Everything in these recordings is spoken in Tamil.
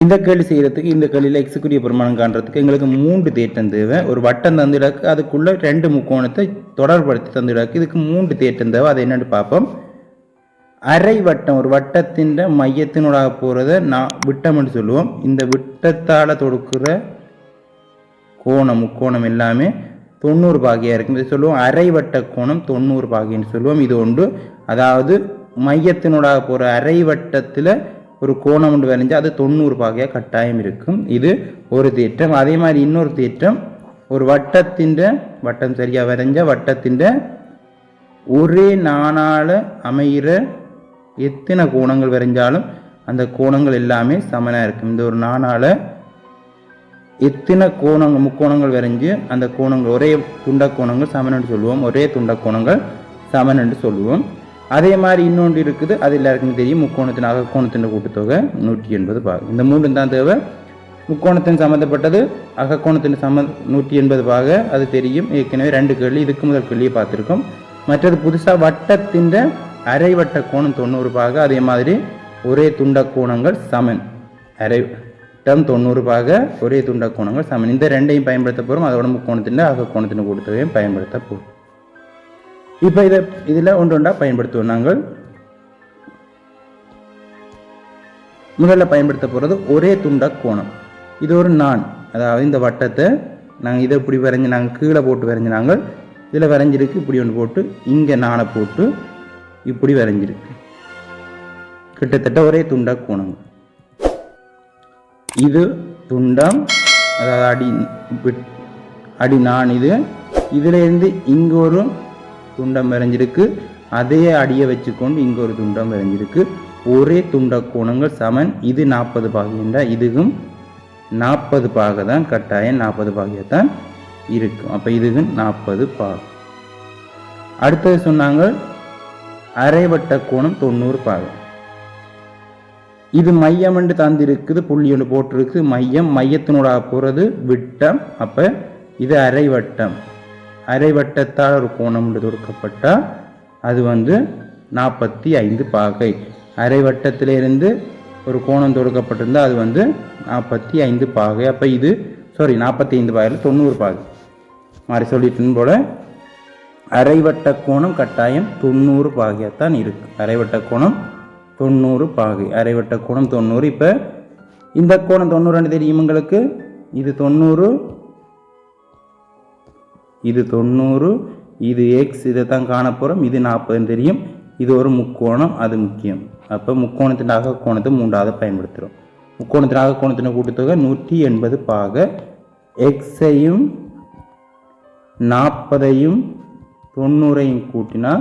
இந்த கேள்வி செய்கிறதுக்கு இந்த கேள்வியில் எக்ஸுக்குரிய பெருமானம் காண்றதுக்கு எங்களுக்கு 3 தேற்றம் தேவை. ஒரு வட்டம் தந்துடாக்கு அதுக்குள்ள 2 முக்கோணத்தை தொடர்படுத்தி தந்துடாக்கு இதுக்கு 3 தேற்றம் தேவை. அதை என்னென்னு பார்ப்போம். அரை வட்டம் ஒரு வட்டத்தின் மையத்தினூடாக போகிறத விட்டம் என்று சொல்லுவோம். இந்த விட்டத்தால் தொடுக்கிற கோணம் முக்கோணம் எல்லாமே 90 பாகையாக இருக்கும். இதை சொல்லுவோம் அரை வட்ட கோணம் 90 பாகைன்னு சொல்லுவோம். இது ஒன்று. அதாவது மையத்தினூடாக போகிற அரை வட்டத்தில் ஒரு கோணம் ஒன்று வரைஞ்சால் அது 90 பாகையாக கட்டாயம் இருக்கும். இது ஒரு தேற்றம். அதே மாதிரி இன்னொரு தேற்றம், ஒரு வட்டம் சரியாக வரைஞ்ச வட்டத்தின் ஒரே நாணால் அமைகிற எத்தனை கோணங்கள் வரைஞ்சாலும் அந்த கோணங்கள் எல்லாமே சமனாக இருக்கும். இந்த ஒரு நாணால் எத்தனை முக்கோணங்கள் வரைஞ்சு அந்த கோணங்கள் ஒரே துண்ட கோணங்கள் சமன் என்று சொல்லுவோம். ஒரே துண்ட கோணங்கள் சமன் என்று சொல்லுவோம். அதே மாதிரி இன்னொன்று இருக்குது, அது எல்லாருக்குமே தெரியும். முக்கோணத்தின் அகக்கோணத்தின் கூட்டுத்தொகை 180 பாகை. இந்த 3 தான் தேவை. முக்கோணத்தின் சம்மந்தப்பட்டது அகக்கோணத்தின் 180 பாகை, அது தெரியும். ஏற்கனவே 2 கேள்வி இதுக்கு முதல் கேள்வியை பார்த்துருக்கோம். மற்றது புதுசாக வட்டத்தின் அரை வட்ட கோணம் 90 பாகை. அதே மாதிரி ஒரே துண்ட கோணங்கள் சமன். அரை வட்டம் 90 பாகை, ஒரே துண்ட கோணங்கள் சமன். இந்த 2ஐயும் பயன்படுத்த போகிறோம். அதோட முக்கோணத்தின் அகக்கோணத்தின் கூட்டுத்தொகையும் பயன்படுத்த போகிறோம். இப்போ இதில் ஒன்றா பயன்படுத்துவோம். நாங்கள் முதல்ல பயன்படுத்த போகிறது ஒரே துண்ட கோணம். இது ஒரு நான், அதாவது இந்த வட்டத்தை நாங்கள் இதை இப்படி வரைஞ்சி நாங்கள் கீழே போட்டு வரைஞ்சி நாங்கள் இதில் வரைஞ்சிருக்கு. இப்படி ஒன்று போட்டு இங்கே நானை போட்டு இப்படி வரைஞ்சிருக்கு. கிட்டத்தட்ட ஒரே துண்ட கோணம். இது துண்டம், அதாவது அடி நான். இதிலேருந்து இங்கே ஒரு துண்டம் வரைஞ்சிருக்கு. அதே அடியை வச்சுக்கொண்டு இங்கே ஒரு துண்டம் வரைஞ்சிருக்கு. ஒரே துண்ட கோணங்கள் சமன். இது 40 பாகை என்றால் இதுக்கும் 40 பாகை தான் கட்டாயம். 40 பாகையாக தான் இருக்கும். அப்போ இதுக்கும் 40 பாகை. அடுத்தது சொன்னாங்க அரை வட்ட கோணம் 90 பாகை. இது மையம் என்று தந்திருக்குது. புள்ளி ஒன்று போட்டிருக்கு. மையத்தினோட போகிறது விட்டம். அப்போ இது அரை வட்டம். அரை வட்டத்தால் ஒரு கோணம் தொடுக்கப்பட்டால் அது 45 பாகை. அரை வட்டத்திலிருந்து ஒரு கோணம் தொடுக்கப்பட்டிருந்தால் அது 45 பாகை. அப்போ இது 45 பாகையில் 90 பாகை மாதிரி சொல்லிட்டு போல அரை வட்ட கோணம் கட்டாயம் 90 பாகையாகத்தான் இருக்கு. அரை வட்ட கோணம் 90 பாகை. அரை வட்ட கோணம் 90. இப்போ இந்த கோணம் 90 தெரியும் உங்களுக்கு. இது 90, இது 90, இது எக்ஸ். இதை தான் காணப்போகிறோம். இது 40 தெரியும். இது ஒரு முக்கோணம், அது முக்கியம். அப்போ முக்கோணத்தின் அகக்கோணத்தை 3ஆவது பயன்படுத்துகிறோம். முக்கோணத்தின் அகக்கோணத்தின் கூட்டுத்தொகை 180 பாகை. எக்ஸையும் 40ஐயும் 90ஐயும் கூட்டினா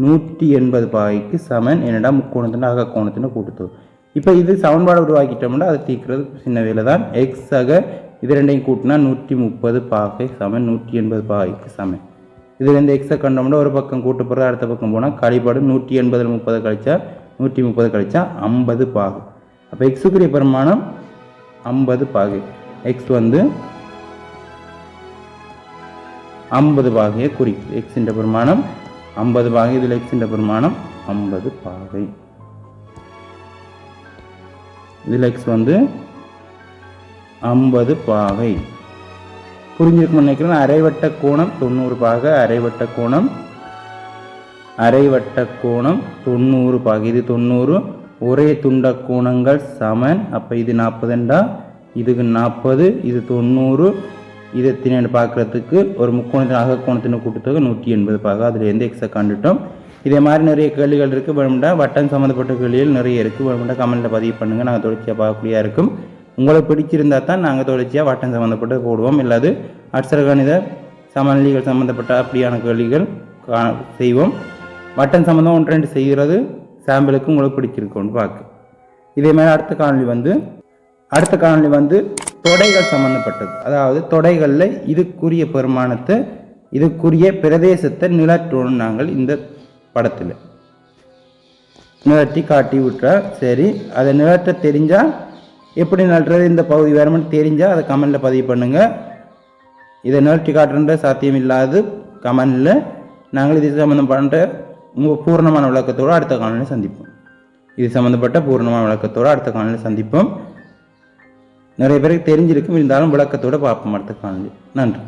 180 பாகைக்கு சமன். என்னடா முக்கோணத்தின் அகக்கோணத்தின் கூட்டுத்தொகை. இப்போ இது சமன்பாடு உருவாக்கிட்டோம்னா அதை தீர்க்கிறது சின்ன வேலை தான். எக்ஸ் இது 2ஐயும் கூட்டினா 130 பாகை சமன் 180 பாகைக்கு சமன். இதில் இந்த எக்ஸை கண்டோம்னா ஒரு பக்கம் கூட்டு போகிறது, அடுத்த பக்கம் போனால் கழிப்பாடு 180 30 கழிச்சா 130 கழிச்சா 50 பாகை. அப்போ எக்ஸுக்குரிய பெருமானம் 50 பாகை. எக்ஸ் 50 பாகையை குறிக்குது. எக்ஸின் பெருமானம் 50 பாகை. இதில் எக்ஸின் பெருமானம் 50 பாகை. இதில் எக்ஸ் 50 பாகை. புரிஞ்சிருக்குன்னு நினைக்கிறேன். அரை வட்ட கோணம் 90 பாகை. அரை வட்ட கோணம் 90 பாகை. இது 90. ஒரே துண்ட கோணங்கள் சமன். அப்போ இது 40 இதுக்கு 40, இது 90. இது எத்தனை பார்க்குறதுக்கு ஒரு முக்கோணத்தின் அகக்கோணத்தின் கூட்டுத்தொகை 180 பாகை. அதில் எந்த எக்ஸை கண்டுட்டோம். இதே மாதிரி நிறைய கேள்விகள் இருக்குது. வேணும்டா வட்டம் சம்மந்தப்பட்ட கேள்விகள் நிறைய இருக்குது. வேணும்டா கமெண்ட்டில் பதிவு பண்ணுங்கள். நாங்கள் தொடர்ச்சியாக பார்க்கக்கூடியா இருக்கும். உங்களுக்கு பிடிச்சிருந்தா தான் நாங்கள் தொடர்ச்சியாக வட்டம் சம்மந்தப்பட்டு போடுவோம். இல்லாது அட்சர கணித சமநிலைகள் சம்மந்தப்பட்ட அப்படியான கேள்விகள் செய்வோம். வட்டம் சம்மந்தம் 1-2 செய்கிறது சாம்பிளுக்கு உங்களுக்கு பிடிச்சிருக்கோன்னு பார்க்க. இதே மாதிரி அடுத்த காணொலி தொடைகள் சம்மந்தப்பட்டது. அதாவது தொடைகளில் இதுக்குரிய பெருமானத்தை இதுக்குரிய பிரதேசத்தை நிலற்றோன்னு நாங்கள் இந்த படத்தில் நிலட்டி காட்டி விட்டுறா. சரி, அதை நிலற்ற தெரிஞ்சால் எப்படி நிலட்டுறது, இந்த பகுதி வேறுமென்னு தெரிஞ்சால் அதை கமெண்டில் பதிவு பண்ணுங்கள். இதை நிலட்டி காட்டுற சாத்தியம் இல்லாது கமெண்டில் நாங்கள் இது சம்மந்தப்பட்ட பூர்ணமான விளக்கத்தோடு அடுத்த காணொலியில் சந்திப்போம். இது சம்மந்தப்பட்ட பூர்ணமான விளக்கத்தோடு அடுத்த காணொலியில் சந்திப்போம். நிறைய பேருக்கு தெரிஞ்சிருக்கும், இருந்தாலும் விளக்கத்தோட பார்ப்போம் அடுத்த காணொளி. நன்றி.